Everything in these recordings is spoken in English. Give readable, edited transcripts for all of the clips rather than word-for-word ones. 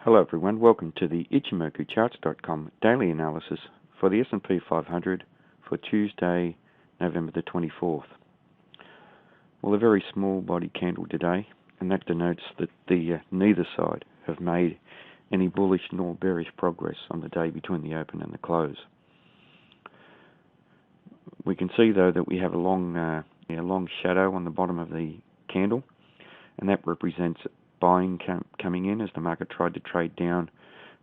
Hello everyone, welcome to the ichimokucharts.com daily analysis for the S&P 500 for Tuesday, November the 24th. Well, a very small body candle today, and that denotes that neither side have made any bullish nor bearish progress on the day between the open and the close. We can see though that we have a long shadow on the bottom of the candle, and that represents buying coming in as the market tried to trade down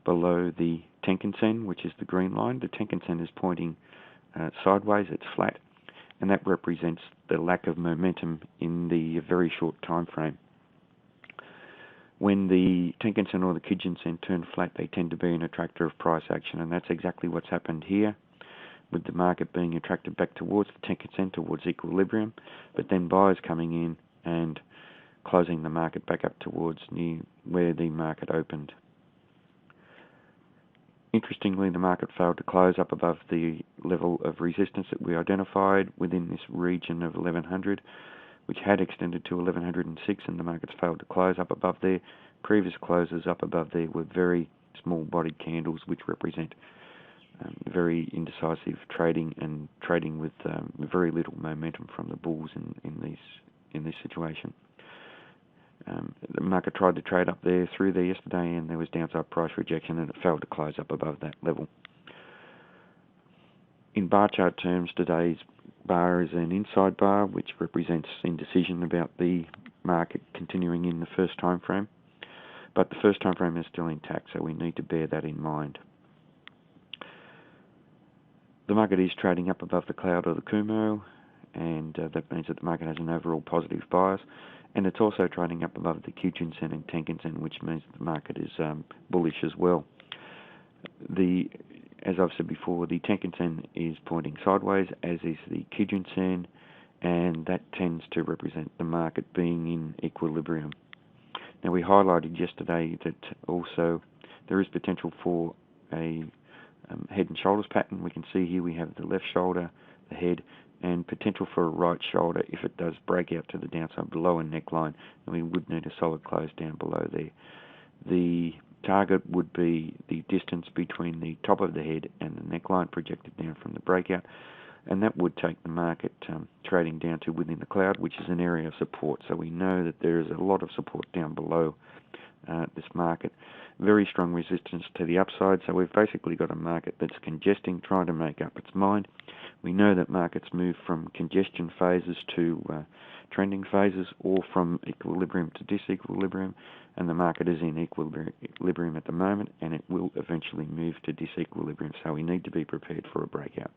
below the Tenkan-sen, which is the green line. The Tenkan-sen is pointing sideways, it's flat, and that represents the lack of momentum in the very short time frame. When the Tenkan-sen or the Kijun-sen turn flat, they tend to be an attractor of price action, and that's exactly what's happened here, with the market being attracted back towards the Tenkan-sen, towards equilibrium, but then buyers coming in and closing the market back up towards where the market opened. Interestingly, the market failed to close up above the level of resistance that we identified within this region of 1100, which had extended to 1106, and the markets failed to close up above there. Previous closes up above there were very small bodied candles, which represent very indecisive trading, and trading with very little momentum from the bulls in this situation. The market tried to trade up there through there yesterday, and there was downside price rejection, and it failed to close up above that level. In bar chart terms, today's bar is an inside bar, which represents indecision about the market continuing in the first time frame, but the first time frame is still intact, so we need to bear that in mind. The market is trading up above the cloud or the Kumo, and that means that the market has an overall positive bias, and it's also trading up above the Kijun-sen and Tenkan-sen, which means that the market is bullish as well. As I've said before, the Tenkan-sen is pointing sideways, as is the Kijun-sen, and that tends to represent the market being in equilibrium. Now, we highlighted yesterday that also there is potential for a head and shoulders pattern. We can see here we have the left shoulder, the head, and potential for a right shoulder if it does break out to the downside below a neckline, and we would need a solid close down below there. The target would be the distance between the top of the head and the neckline projected down from the breakout, and that would take the market trading down to within the cloud, which is an area of support. So we know that there is a lot of support down below this market. Very strong resistance to the upside, so we've basically got a market that's congesting, trying to make up its mind. We know that markets move from congestion phases to trending phases, or from equilibrium to disequilibrium, and the market is in equilibrium at the moment, and it will eventually move to disequilibrium, so we need to be prepared for a breakout.